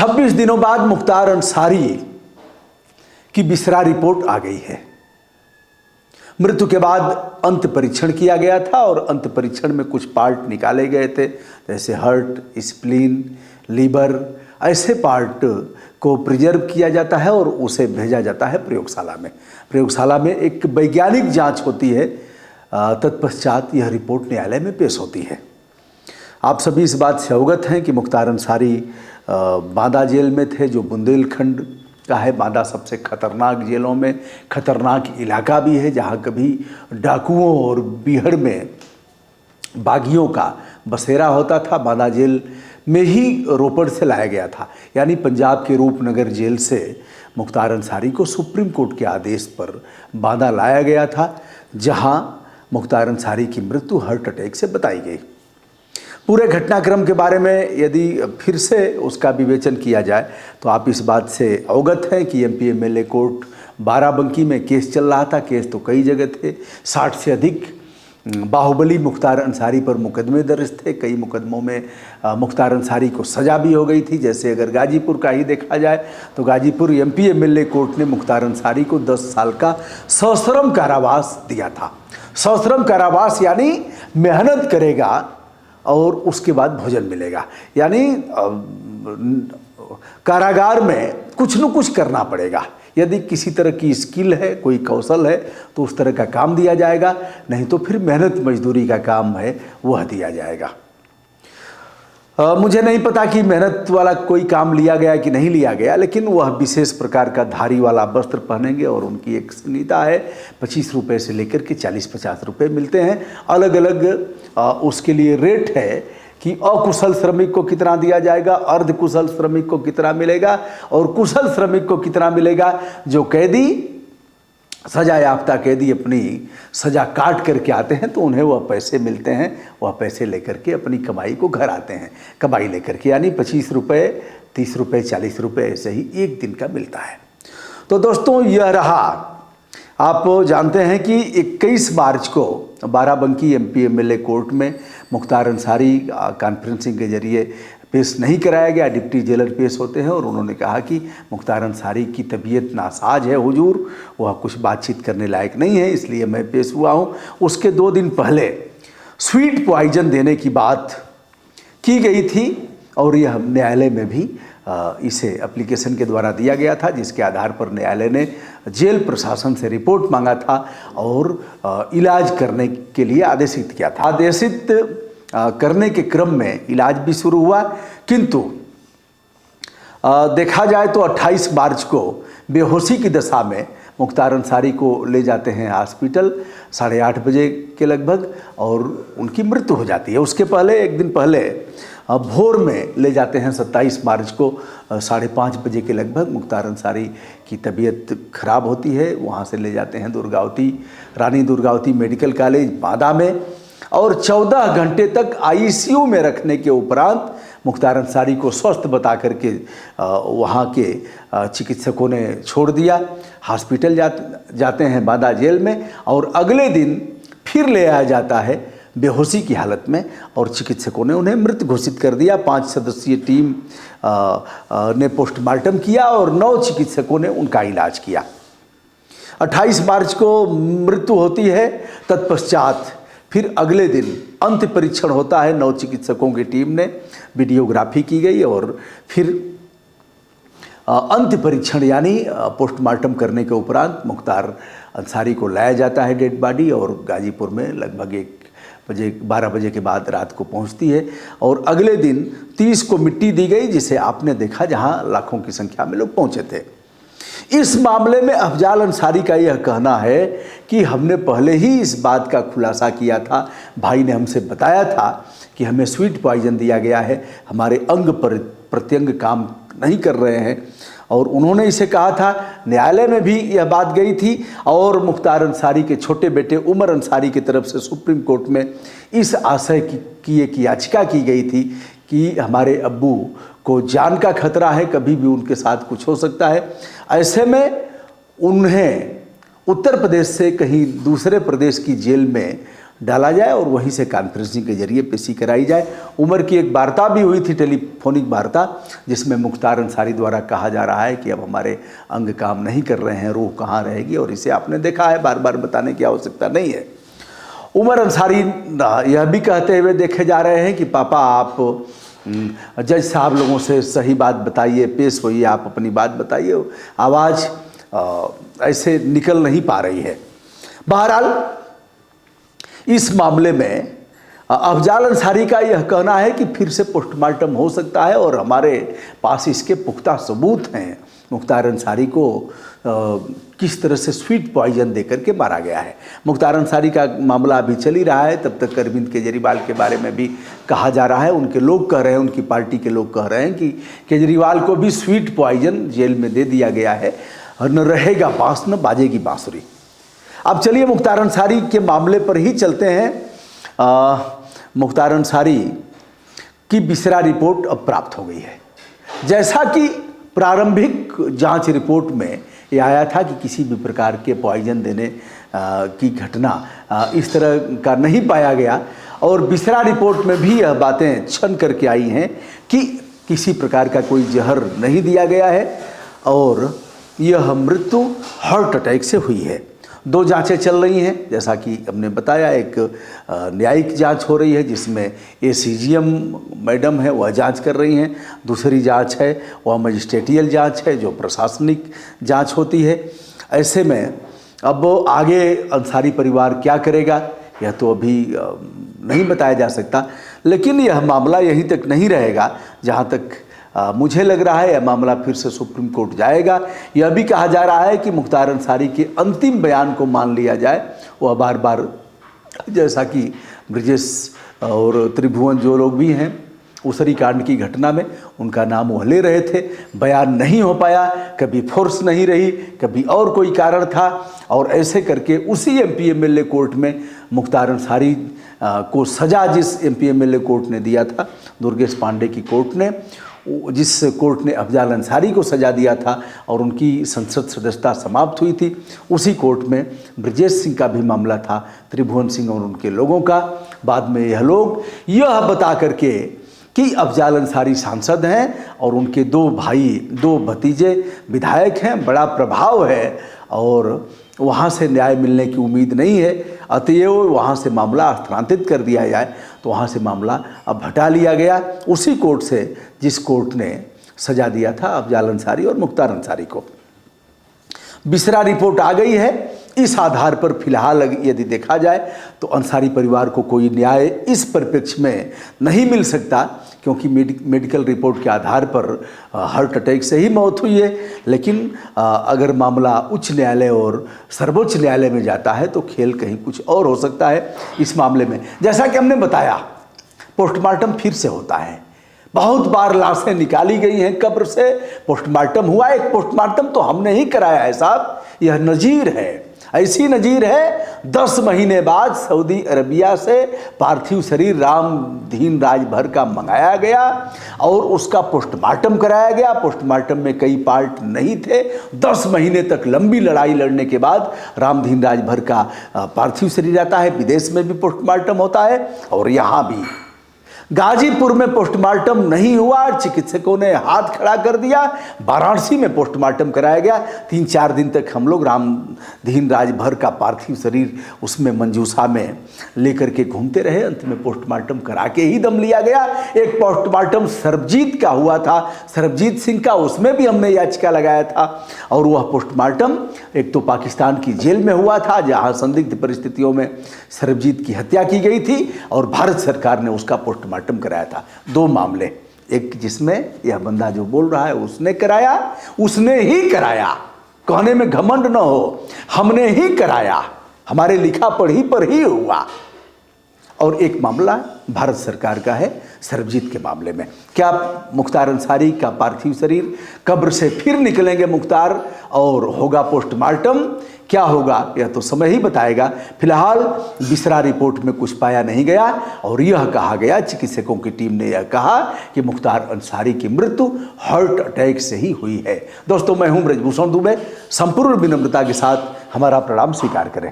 26 दिनों बाद मुख्तार अंसारी की विसरा रिपोर्ट आ गई है। मृत्यु के बाद अंत परीक्षण किया गया था और अंत परीक्षण में कुछ पार्ट निकाले गए थे, जैसे हार्ट, स्प्लीन, लीवर, ऐसे पार्ट को प्रिजर्व किया जाता है और उसे भेजा जाता है प्रयोगशाला में। प्रयोगशाला में एक वैज्ञानिक जांच होती है, तत्पश्चात यह रिपोर्ट न्यायालय में पेश होती है। आप सभी इस बात से अवगत हैं कि मुख्तार अंसारी बांदा जेल में थे, जो बुंदेलखंड का है। बांदा सबसे खतरनाक जेलों में खतरनाक इलाका भी है, जहाँ कभी डाकुओं और बीहड़ में बागियों का बसेरा होता था। बांदा जेल में ही रोपड़ से लाया गया था, यानी पंजाब के रूपनगर जेल से मुख्तार अंसारी को सुप्रीम कोर्ट के आदेश पर बांदा लाया गया था, जहां मुख्तार अंसारी की मृत्यु हार्ट अटैक से बताई गई। पूरे घटनाक्रम के बारे में यदि फिर से उसका विवेचन किया जाए तो आप इस बात से अवगत हैं कि एमपी एमएलए कोर्ट बाराबंकी में केस चल रहा था। केस तो कई जगह थे, 60 से अधिक बाहुबली मुख्तार अंसारी पर मुकदमे दर्ज थे। कई मुकदमों में मुख्तार अंसारी को सज़ा भी हो गई थी। जैसे अगर गाजीपुर का ही देखा जाए तो गाजीपुर एमपी एमएलए कोर्ट ने मुख्तार अंसारी को 10 साल का सश्रम कारावास दिया था। सश्रम कारावास यानी मेहनत करेगा और उसके बाद भोजन मिलेगा, यानी कारागार में कुछ न कुछ करना पड़ेगा। यदि किसी तरह की स्किल है, कोई कौशल है, तो उस तरह का काम दिया जाएगा, नहीं तो फिर मेहनत मजदूरी का काम है वह दिया जाएगा। मुझे नहीं पता कि मेहनत वाला कोई काम लिया गया कि नहीं लिया गया, लेकिन वह विशेष प्रकार का धारी वाला वस्त्र पहनेंगे और उनकी एक संहिता है। 25 रुपये से लेकर के 40-50 रुपये मिलते हैं। अलग अलग उसके लिए रेट है कि अकुशल श्रमिक को कितना दिया जाएगा, अर्धकुशल श्रमिक को कितना मिलेगा और कुशल श्रमिक को कितना मिलेगा। जो कैदी, सजा याफ्ता कैदी अपनी सजा काट करके आते हैं तो उन्हें वह पैसे मिलते हैं। वह पैसे लेकर के अपनी कमाई को घर आते हैं, कमाई लेकर के, यानी 25 रुपये, 30 रुपये, 40 रुपये ऐसे ही एक दिन का मिलता है। तो दोस्तों, यह रहा। आप जानते हैं कि 21 मार्च को बाराबंकी एमपी एमएलए कोर्ट में मुख्तार अंसारी कॉन्फ्रेंसिंग के जरिए पेश नहीं कराया गया। डिप्टी जेलर पेश होते हैं और उन्होंने कहा कि मुख्तार अंसारी की तबीयत नासाज है हुजूर, वह कुछ बातचीत करने लायक नहीं है, इसलिए मैं पेश हुआ हूँ। उसके 2 दिन पहले स्वीट पॉइजन देने की बात की गई थी और यह न्यायालय में भी इसे एप्लीकेशन के द्वारा दिया गया था, जिसके आधार पर न्यायालय ने जेल प्रशासन से रिपोर्ट मांगा था और इलाज करने के लिए आदेशित किया था। आदेशित करने के क्रम में इलाज भी शुरू हुआ, किंतु देखा जाए तो 28 मार्च को बेहोशी की दशा में मुख्तार अंसारी को ले जाते हैं हॉस्पिटल 8:30 बजे के लगभग और उनकी मृत्यु हो जाती है। उसके पहले, एक दिन पहले भोर में ले जाते हैं 27 मार्च को 5:30 बजे के लगभग। मुख्तार अंसारी की तबीयत खराब होती है, वहाँ से ले जाते हैं दुर्गावती, रानी दुर्गावती मेडिकल कॉलेज बांदा में और 14 घंटे तक आईसीयू में रखने के उपरांत मुख्तार अंसारी को स्वस्थ बता करके वहाँ के चिकित्सकों ने छोड़ दिया। हॉस्पिटल जाते हैं बांदा जेल में और अगले दिन फिर ले आया जाता है बेहोशी की हालत में और चिकित्सकों ने उन्हें मृत घोषित कर दिया। 5 सदस्यीय टीम ने पोस्टमार्टम किया और 9 चिकित्सकों ने उनका इलाज किया। 28 मार्च को मृत्यु होती है। तत्पश्चात फिर अगले दिन अंत परीक्षण होता है। 9 चिकित्सकों की टीम ने वीडियोग्राफी की गई और फिर अंत परीक्षण यानी पोस्टमार्टम करने के उपरांत मुख्तार अंसारी को लाया जाता है डेड बॉडी और गाजीपुर में लगभग 12 बजे के बाद रात को पहुंचती है और अगले दिन 30 को मिट्टी दी गई, जिसे आपने देखा, जहां लाखों की संख्या में लोग पहुंचे थे। इस मामले में अफजाल अंसारी का यह कहना है कि हमने पहले ही इस बात का खुलासा किया था, भाई ने हमसे बताया था कि हमें स्वीट पॉइजन दिया गया है, हमारे अंग प्रत्यंग काम नहीं कर रहे हैं और उन्होंने इसे कहा था। न्यायालय में भी यह बात गई थी और मुख्तार अंसारी के छोटे बेटे उमर अंसारी की तरफ से सुप्रीम कोर्ट में इस आशय की एक याचिका की गई थी कि हमारे अब्बू को जान का खतरा है, कभी भी उनके साथ कुछ हो सकता है। ऐसे में उन्हें उत्तर प्रदेश से कहीं दूसरे प्रदेश की जेल में डाला जाए और वहीं से कॉन्फ्रेंसिंग के जरिए पेशी कराई जाए। उमर की एक वार्ता भी हुई थी, टेलीफोनिक वार्ता, जिसमें मुख्तार अंसारी द्वारा कहा जा रहा है कि अब हमारे अंग काम नहीं कर रहे हैं, रूह कहाँ रहेगी, और इसे आपने देखा है, बार बार बताने की आवश्यकता नहीं है। उमर अंसारी यह भी कहते हुए देखे जा रहे हैं कि पापा आप जज साहब लोगों से सही बात बताइए, पेश होइए, आप अपनी बात बताइए, आवाज़ ऐसे निकल नहीं पा रही है। बहरहाल इस मामले में अफजाल अंसारी का यह कहना है कि फिर से पोस्टमार्टम हो सकता है और हमारे पास इसके पुख्ता सबूत हैं। मुख्तार अंसारी को किस तरह से स्वीट पॉइजन देकर के मारा गया है। मुख्तार अंसारी का मामला अभी चल ही रहा है, तब तक अरविंद केजरीवाल के बारे में भी कहा जा रहा है। उनके लोग कह रहे हैं, उनकी पार्टी के लोग कह रहे हैं कि केजरीवाल को भी स्वीट पॉइजन जेल में दे दिया गया है, और न रहेगा बांस न बाजेगी बांसुरी। अब चलिए मुख्तार अंसारी के मामले पर ही चलते हैं। मुख्तार अंसारी की बिसरा रिपोर्ट अब प्राप्त हो गई है। जैसा कि प्रारंभिक जांच रिपोर्ट में यह आया था कि किसी भी प्रकार के पॉइजन देने की घटना इस तरह का नहीं पाया गया, और बिसरा रिपोर्ट में भी यह बातें छन करके आई हैं कि किसी प्रकार का कोई जहर नहीं दिया गया है और यह मृत्यु हार्ट अटैक से हुई है। 2 जांचें चल रही हैं, जैसा कि हमने बताया। एक न्यायिक जांच हो रही है जिसमें एसीजीएम मैडम है, वह जांच कर रही हैं। दूसरी जांच है वह मजिस्ट्रेटियल जांच है, जो प्रशासनिक जांच होती है। ऐसे में अब आगे अंसारी परिवार क्या करेगा यह तो अभी नहीं बताया जा सकता, लेकिन यह मामला यहीं तक नहीं रहेगा। जहाँ तक मुझे लग रहा है यह मामला फिर से सुप्रीम कोर्ट जाएगा। यह भी कहा जा रहा है कि मुख्तार अंसारी के अंतिम बयान को मान लिया जाए। वह बार बार, जैसा कि ब्रिजेश और त्रिभुवन जो लोग भी हैं उसरी कांड की घटना में, उनका नाम वह ले रहे थे, बयान नहीं हो पाया, कभी फोर्स नहीं रही, कभी और कोई कारण था, और ऐसे करके उसी एमपी एमएलए कोर्ट में मुख्तार अंसारी को सज़ा जिस एमपी एमएलए कोर्ट ने दिया था, दुर्गेश पांडे की कोर्ट ने, जिस कोर्ट ने अफजाल अंसारी को सज़ा दिया था और उनकी संसद सदस्यता समाप्त हुई थी, उसी कोर्ट में ब्रिजेश सिंह का भी मामला था, त्रिभुवन सिंह और उनके लोगों का। बाद में यह लोग यह बता करके कि अफजाल अंसारी सांसद हैं और उनके 2 भाई 2 भतीजे विधायक हैं, बड़ा प्रभाव है और वहाँ से न्याय मिलने की उम्मीद नहीं है, अतएव वहाँ से मामला स्थानांतरित कर दिया जाए। तो वहाँ से मामला अब हटा लिया गया, उसी कोर्ट से जिस कोर्ट ने सजा दिया था अफजाल अंसारी और मुख्तार अंसारी को। बिसरा रिपोर्ट आ गई है। इस आधार पर फिलहाल यदि देखा जाए तो अंसारी परिवार को कोई न्याय इस परिप्रेक्ष्य में नहीं मिल सकता, क्योंकि मेडिकल रिपोर्ट के आधार पर हार्ट अटैक से ही मौत हुई है। लेकिन अगर मामला उच्च न्यायालय और सर्वोच्च न्यायालय में जाता है तो खेल कहीं कुछ और हो सकता है। इस मामले में जैसा कि हमने बताया, पोस्टमार्टम फिर से होता है। बहुत बार लाशें निकाली गई हैं कब्र से, पोस्टमार्टम हुआ। एक पोस्टमार्टम तो हमने ही कराया है साहब, यह नज़ीर है, ऐसी नज़ीर है 10 महीने बाद सऊदी अरबिया से पार्थिव शरीर रामधीन राजभर का मंगाया गया और उसका पोस्टमार्टम कराया गया। पोस्टमार्टम में कई पार्ट नहीं थे। 10 महीने तक लंबी लड़ाई लड़ने के बाद रामधीन राजभर का पार्थिव शरीर आता है। विदेश में भी पोस्टमार्टम होता है और यहाँ भी। गाजीपुर में पोस्टमार्टम नहीं हुआ, चिकित्सकों ने हाथ खड़ा कर दिया। वाराणसी में पोस्टमार्टम कराया गया। 3-4 दिन तक हम लोग रामधीन राजभर का पार्थिव शरीर उसमें मंजूषा में लेकर के घूमते रहे। अंत में पोस्टमार्टम करा के ही दम लिया गया। एक पोस्टमार्टम सरबजीत का हुआ था, सरबजीत सिंह का, उसमें भी हमने याचिका लगाया था। और वह पोस्टमार्टम एक तो पाकिस्तान की जेल में हुआ था, जहाँ संदिग्ध परिस्थितियों में सरबजीत की हत्या की गई थी, और भारत सरकार ने उसका पोस्टमार्टम कराया था। 2 मामले, एक जिसमें यह बंदा जो बोल रहा है उसने कराया, उसने ही कराया, कहने में घमंड न हो, हमने ही कराया, हमारे लिखा पढ़ी पर ही हुआ। और एक मामला भारत सरकार का है सरबजीत के मामले में। क्या मुख्तार अंसारी का पार्थिव शरीर, कब्र से फिर निकलेंगे मुख्तार और होगा पोस्टमार्टम? क्या होगा यह तो समय ही बताएगा। फिलहाल बिसरा रिपोर्ट में कुछ पाया नहीं गया और यह कहा गया, चिकित्सकों की टीम ने यह कहा कि मुख्तार अंसारी की मृत्यु हार्ट अटैक से ही हुई है। दोस्तों, मैं हूं ब्रजभूषण दुबे। संपूर्ण विनम्रता के साथ हमारा प्रणाम स्वीकार करें।